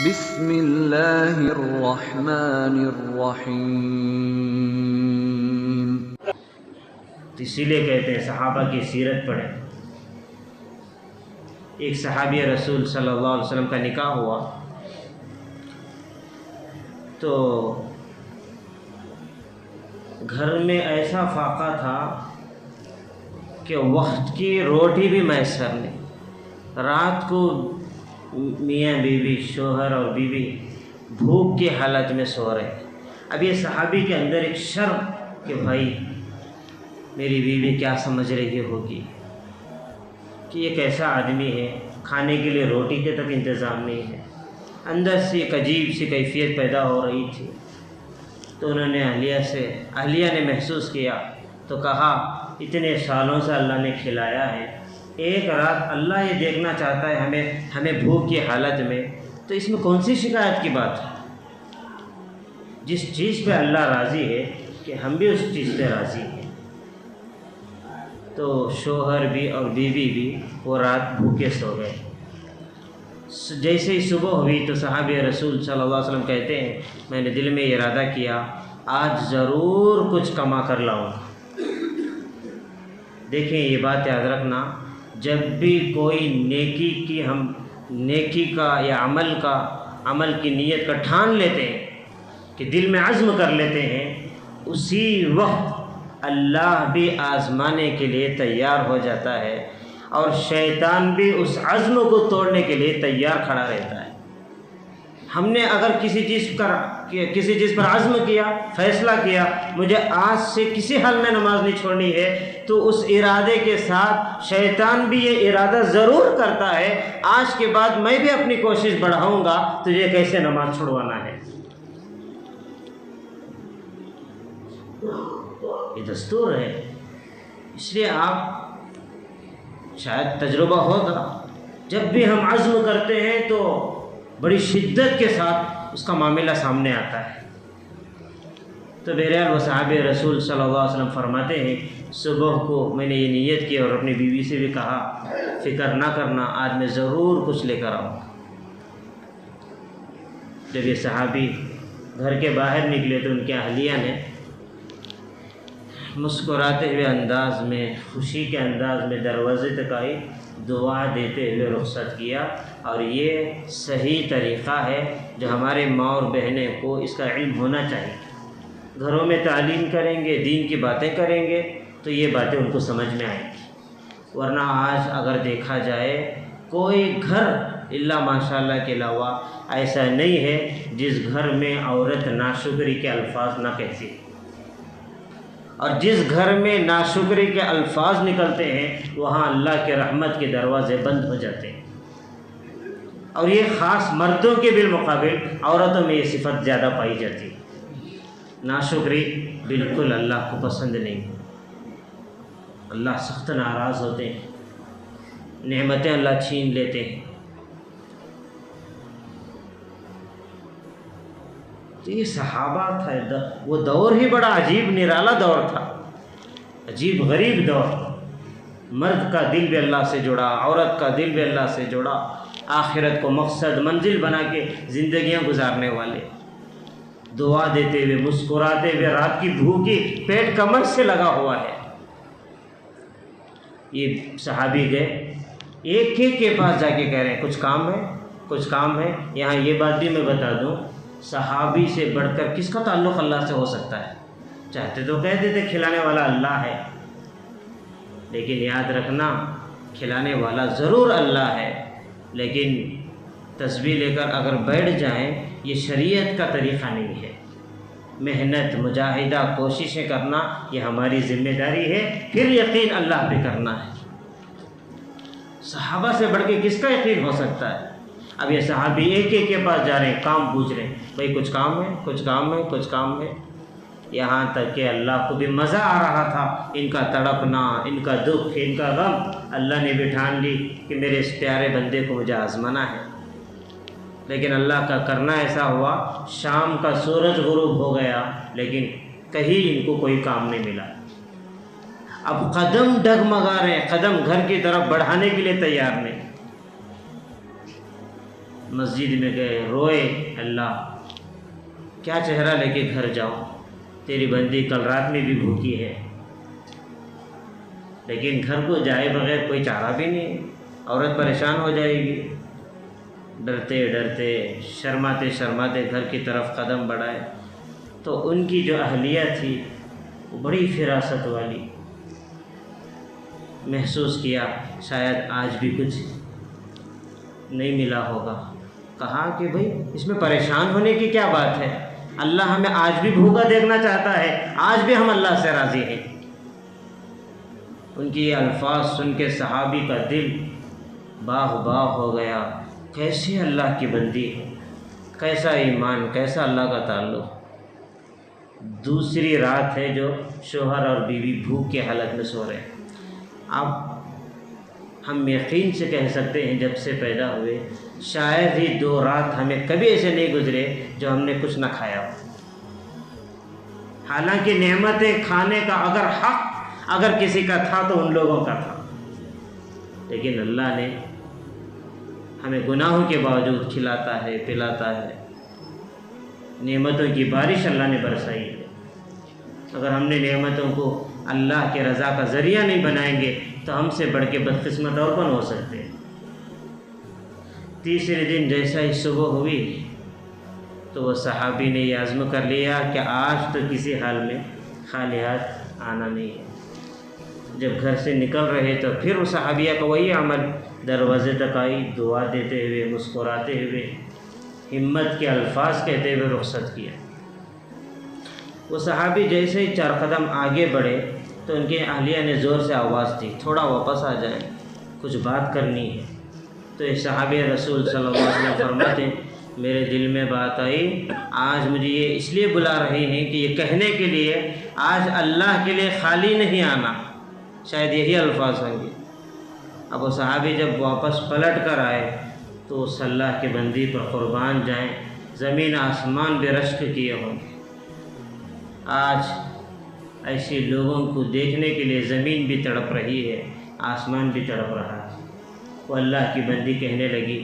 بسم اللہ الرحمن الرحیم۔ اسی لیے کہتے ہیں صحابہ کی سیرت پڑھیں۔ ایک صحابی رسول صلی اللہ علیہ وسلم کا نکاح ہوا تو گھر میں ایسا فاقہ تھا کہ وقت کی روٹی بھی میسر نہیں۔ رات کو میاں بیوی، شوہر اور بیوی بھوک کی حالت میں سو رہے۔ اب یہ صحابی کے اندر ایک شرم کہ بھائی میری بیوی کیا سمجھ رہی ہوگی کہ یہ کیسا آدمی ہے، کھانے کے لیے روٹی کے تک انتظام نہیں ہے۔ اندر سے ایک عجیب سی کیفیت پیدا ہو رہی تھی۔ تو انہوں نے اہلیہ نے محسوس کیا تو کہا اتنے سالوں سے اللہ نے کھلایا ہے، ایک رات اللہ یہ دیکھنا چاہتا ہے ہمیں بھوک کی حالت میں، تو اس میں کون سی شکایت کی بات ہے؟ جس چیز پہ اللہ راضی ہے کہ ہم بھی اس چیز پہ راضی ہیں۔ تو شوہر بھی اور بیوی بھی وہ رات بھوکے سو گئے۔ جیسے ہی صبح ہوئی تو صحابی رسول صلی اللہ علیہ وسلم کہتے ہیں میں نے دل میں ارادہ کیا آج ضرور کچھ کما کر لاؤں۔ دیکھیں یہ بات یاد رکھنا، جب بھی کوئی نیکی کا یا عمل کی نیت کا ٹھان لیتے ہیں کہ دل میں عزم کر لیتے ہیں، اسی وقت اللہ بھی آزمانے کے لیے تیار ہو جاتا ہے اور شیطان بھی اس عزم کو توڑنے کے لیے تیار کھڑا رہتا ہے۔ ہم نے اگر کسی چیز پر عزم کیا، فیصلہ کیا مجھے آج سے کسی حال میں نماز نہیں چھوڑنی ہے، تو اس ارادے کے ساتھ شیطان بھی یہ ارادہ ضرور کرتا ہے آج کے بعد میں بھی اپنی کوشش بڑھاؤں گا تجھے کیسے نماز چھڑوانا ہے۔ یہ دستور ہے۔ اس لیے آپ شاید تجربہ ہوگا، جب بھی ہم عزم کرتے ہیں تو بڑی شدت کے ساتھ اس کا معاملہ سامنے آتا ہے۔ تو بہرحال وہ صحابی رسول صلی اللہ علیہ وسلم فرماتے ہیں صبح کو میں نے یہ نیت کی اور اپنی بیوی سے بھی کہا فکر نہ کرنا، آج میں ضرور کچھ لے کر آؤں۔ جب یہ صحابی گھر کے باہر نکلے تو ان کے اہلیہ نے مسکراتے ہوئے انداز میں، خوشی کے انداز میں دروازے تک آئی، دعا دیتے ہوئے رخصت کیا۔ اور یہ صحیح طریقہ ہے جو ہمارے ماں اور بہنیں کو اس کا علم ہونا چاہیے۔ گھروں میں تعلیم کریں گے، دین کی باتیں کریں گے تو یہ باتیں ان کو سمجھ میں آئیں گی۔ ورنہ آج اگر دیکھا جائے کوئی گھر الا ماشاء اللہ کے علاوہ ایسا نہیں ہے جس گھر میں عورت ناشکری کے الفاظ نہ کہتی، اور جس گھر میں ناشکری کے الفاظ نکلتے ہیں وہاں اللہ کے رحمت کے دروازے بند ہو جاتے ہیں۔ اور یہ خاص مردوں کے بالمقابل عورتوں میں یہ صفت زیادہ پائی جاتی ہے۔ ناشکری بالکل اللہ کو پسند نہیں، اللہ سخت ناراض ہوتے ہیں، نعمتیں اللہ چھین لیتے ہیں۔ تو یہ صحابہ تھا، وہ دور ہی بڑا عجیب نرالا دور تھا، عجیب غریب دور۔ مرد کا دل بھی اللہ سے جڑا، عورت کا دل بھی اللہ سے جڑا، آخرت کو مقصد منزل بنا کے زندگیاں گزارنے والے، دعا دیتے ہوئے، مسکراتے ہوئے، رات کی بھوکی پیٹ کمر سے لگا ہوا ہے۔ یہ صحابی گئے، ایک کے پاس جا کے کہہ رہے ہیں کچھ کام ہے۔ یہاں یہ بات بھی میں بتا دوں، صحابی سے بڑھ کر کس کا تعلق اللہ سے ہو سکتا ہے؟ چاہتے تو کہہ دیتے کھلانے والا اللہ ہے، لیکن یاد رکھنا کھلانے والا ضرور اللہ ہے، لیکن تسبیح لے کر اگر بیٹھ جائیں یہ شریعت کا طریقہ نہیں ہے۔ محنت، مجاہدہ، کوششیں کرنا یہ ہماری ذمہ داری ہے، پھر یقین اللہ پہ کرنا ہے۔ صحابہ سے بڑھ کے کس کا یقین ہو سکتا ہے؟ اب یہ صحابی ایک کے پاس جا رہے ہیں، کام پوچھ رہے ہیں، بھائی کچھ کام ہے، یہاں تک کہ اللہ کو بھی مزہ آ رہا تھا ان کا تڑپنا، ان کا دکھ، ان کا غم۔ اللہ نے بھی ٹھان لی کہ میرے اس پیارے بندے کو مجھے آزمانا ہے، لیکن اللہ کا کرنا ایسا ہوا شام کا سورج غروب ہو گیا لیکن کہیں ان کو کوئی کام نہیں ملا۔ اب قدم ڈگمگا رہے ہیں، قدم گھر کی طرف بڑھانے کے لیے تیار نہیں۔ مسجد میں گئے، روئے، اللہ کیا چہرہ لے کے گھر جاؤں، تیری بندی کل رات میں بھی بھوکی ہے، لیکن گھر کو جائے بغیر کوئی چارہ بھی نہیں، عورت پریشان ہو جائے گی۔ ڈرتے ڈرتے شرماتے شرماتے گھر کی طرف قدم بڑھائے تو ان کی جو اہلیہ تھی وہ بڑی فراست والی، محسوس کیا شاید آج بھی کچھ نہیں ملا ہوگا۔ کہا کہ بھئی اس میں پریشان ہونے کی کیا بات ہے، اللہ ہمیں آج بھی بھوکا دیکھنا چاہتا ہے، آج بھی ہم اللہ سے راضی ہیں۔ ان کی یہ الفاظ سن کے صحابی کا دل باغ باغ ہو گیا، کیسی اللہ کی بندی ہے، کیسا ایمان، کیسا اللہ کا تعلق۔ دوسری رات ہے جو شوہر اور بیوی بھوک کے حالت میں سو رہے ہیں۔ اب ہم یقین سے کہہ سکتے ہیں جب سے پیدا ہوئے شاید ہی 2 رات ہمیں کبھی ایسے نہیں گزرے جو ہم نے کچھ نہ کھایا ہو۔ حالانکہ نعمتیں کھانے کا اگر حق اگر کسی کا تھا تو ان لوگوں کا تھا، لیکن اللہ نے ہمیں گناہوں کے باوجود کھلاتا ہے، پلاتا ہے، نعمتوں کی بارش اللہ نے برسائی ہے۔ اگر ہم نے نعمتوں کو اللہ کے رضا کا ذریعہ نہیں بنائیں گے تو ہم سے بڑھ کے بدقسمت اور کون ہو سکتے ہیں۔ تیسرے دن جیسا ہی صبح ہوئی تو وہ صحابی نے یہ عزم کر لیا کہ آج تو کسی حال میں خالی ہاتھ آنا نہیں ہے۔ جب گھر سے نکل رہے تو پھر وہ صحابیہ کا وہی عمل، دروازے تک آئی، دعا دیتے ہوئے، مسکراتے ہوئے، ہمت کے الفاظ کہتے ہوئے رخصت کیا۔ وہ صحابی جیسے ہی 4 قدم آگے بڑھے تو ان کے اہلیہ نے زور سے آواز دی، تھوڑا واپس آ جائیں، کچھ بات کرنی ہے۔ تو ایک صحابی رسول صلی اللہ علیہ وسلم فرماتے ہیں میرے دل میں بات آئی، آج مجھے یہ اس لیے بلا رہے ہیں کہ یہ کہنے کے لیے آج اللہ کے لیے خالی نہیں آنا، شاید یہی الفاظ ہوں گے۔ اب وہ صحابی جب واپس پلٹ کر آئے تو اس اللہ کی بندی پر قربان جائیں، زمین آسمان بے رشک کیے ہوں گے۔ آج ایسے لوگوں کو دیکھنے کے لیے زمین بھی تڑپ رہی ہے، آسمان بھی تڑپ رہا ہے۔ وہ اللہ کی بندی کہنے لگی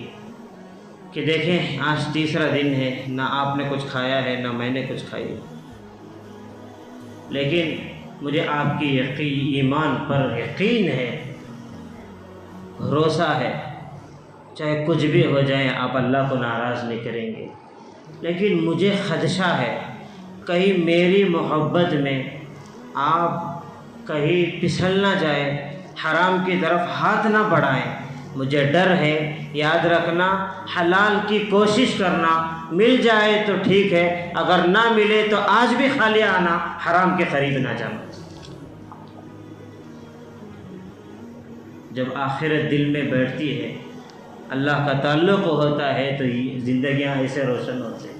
کہ دیکھیں آج تیسرا دن ہے، نہ آپ نے کچھ کھایا ہے نہ میں نے کچھ کھائی، لیکن مجھے آپ کی ایمان پر یقین ہے، بھروسہ ہے، چاہے کچھ بھی ہو جائے آپ اللہ کو ناراض نہیں کریں گے، لیکن مجھے خدشہ ہے کہیں میری محبت میں آپ کہیں پھسل نہ جائے، حرام کی طرف ہاتھ نہ بڑھائیں، مجھے ڈر ہے۔ یاد رکھنا حلال کی کوشش کرنا، مل جائے تو ٹھیک ہے، اگر نہ ملے تو آج بھی خالی آنا، حرام کے قریب نہ جانا۔ جب آخرت دل میں بیٹھتی ہے، اللہ کا تعلق ہوتا ہے تو زندگیاں ایسے روشن ہوتے ہیں۔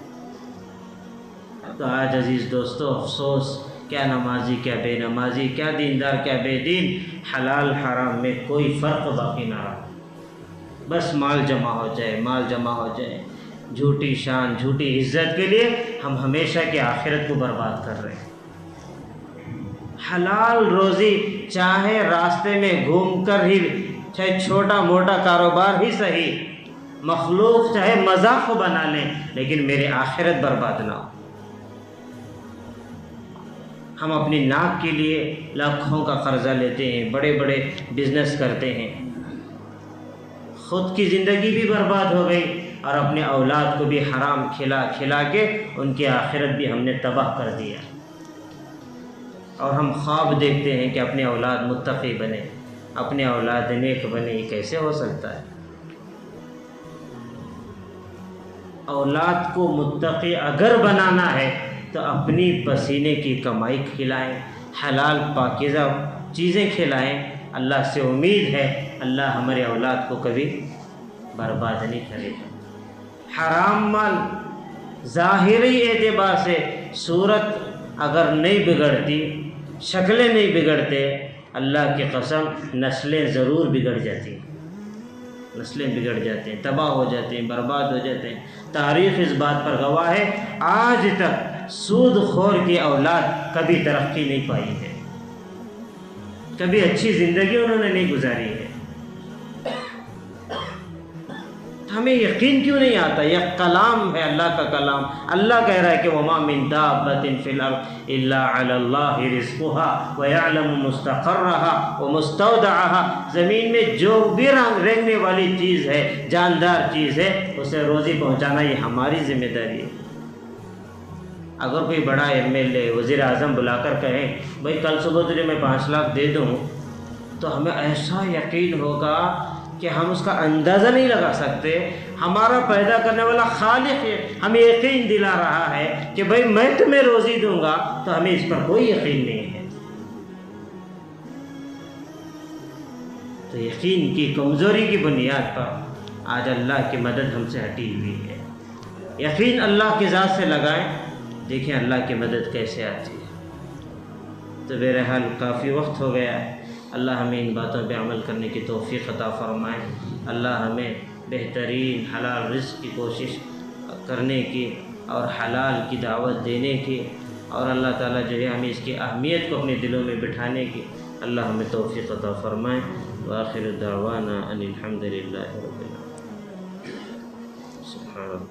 تو آج عزیز دوستو افسوس، کیا نمازی کیا بے نمازی، کیا دیندار کیا بے دین، حلال حرام میں کوئی فرق باقی نہ رہا، بس مال جمع ہو جائے، مال جمع ہو جائے، جھوٹی شان، جھوٹی عزت کے لیے ہم ہمیشہ کی آخرت کو برباد کر رہے ہیں۔ حلال روزی چاہے راستے میں گھوم کر ہی، چاہے چھوٹا موٹا کاروبار ہی صحیح، مخلوق چاہے مذاق کو بنا لیں، لیکن میرے آخرت برباد نہ ہو۔ ہم اپنی ناک کے لیے لاکھوں کا قرضہ لیتے ہیں، بڑے بڑے بزنس کرتے ہیں، خود کی زندگی بھی برباد ہو گئی اور اپنے اولاد کو بھی حرام کھلا کھلا کے ان کی آخرت بھی ہم نے تباہ کر دیا۔ اور ہم خواب دیکھتے ہیں کہ اپنے اولاد متقی بنے، اپنے اولاد نیک بنے، یہ کیسے ہو سکتا ہے؟ اولاد کو متقی اگر بنانا ہے تو اپنی پسینے کی کمائی کھلائیں، حلال پاکیزہ چیزیں کھلائیں۔ اللہ سے امید ہے اللہ ہمارے اولاد کو کبھی برباد نہیں کرے گا۔ حرام مال ظاہری اعتبار سے صورت اگر نہیں بگڑتی، شکلیں نہیں بگڑتے، اللہ کی قسم نسلیں ضرور بگڑ جاتی ہیں، نسلیں بگڑ جاتے ہیں، تباہ ہو جاتے ہیں، برباد ہو جاتے ہیں۔ تاریخ اس بات پر گواہ ہے، آج تک سود خور کی اولاد کبھی ترقی نہیں پائی ہے، کبھی اچھی زندگی انہوں نے نہیں گزاری ہے۔ تو ہمیں یقین کیوں نہیں آتا؟ یہ کلام ہے، اللہ کا کلام۔ اللہ کہہ رہا ہے کہ وما من دابۃ فی الارض الا علی اللہ رزقها ویعلم مستقرها ومستودعها۔ زمین میں جو بھی رہنے والی چیز ہے، جاندار چیز ہے، اسے روزی پہنچانا یہ ہماری ذمہ داری ہے۔ اگر کوئی بڑا MLA وزیر اعظم بلا کر کہیں بھائی کل صبح تجھے میں 5 لاکھ دے دوں، تو ہمیں ایسا یقین ہوگا کہ ہم اس کا اندازہ نہیں لگا سکتے۔ ہمارا پیدا کرنے والا خالق ہمیں یقین دلا رہا ہے کہ بھائی میں تمہیں روزی دوں گا، تو ہمیں اس پر کوئی یقین نہیں ہے۔ تو یقین کی کمزوری کی بنیاد پر آج اللہ کی مدد ہم سے ہٹی ہوئی ہے۔ یقین اللہ کی ذات سے لگائیں، دیکھیں اللہ کی مدد کیسے آتی ہے۔ تو بہرحال کافی وقت ہو گیا ہے، اللہ ہمیں ان باتوں پہ عمل کرنے کی توفیق عطا فرمائے۔ اللہ ہمیں بہترین حلال رزق کی کوشش کرنے کی اور حلال کی دعوت دینے کی، اور اللہ تعالیٰ جو ہے ہمیں اس کی اہمیت کو اپنے دلوں میں بٹھانے کی اللہ ہمیں توفیق عطا فرمائے۔ وآخر دعوانا ان الحمد للہ رب العالمین۔ سبحان اللہ۔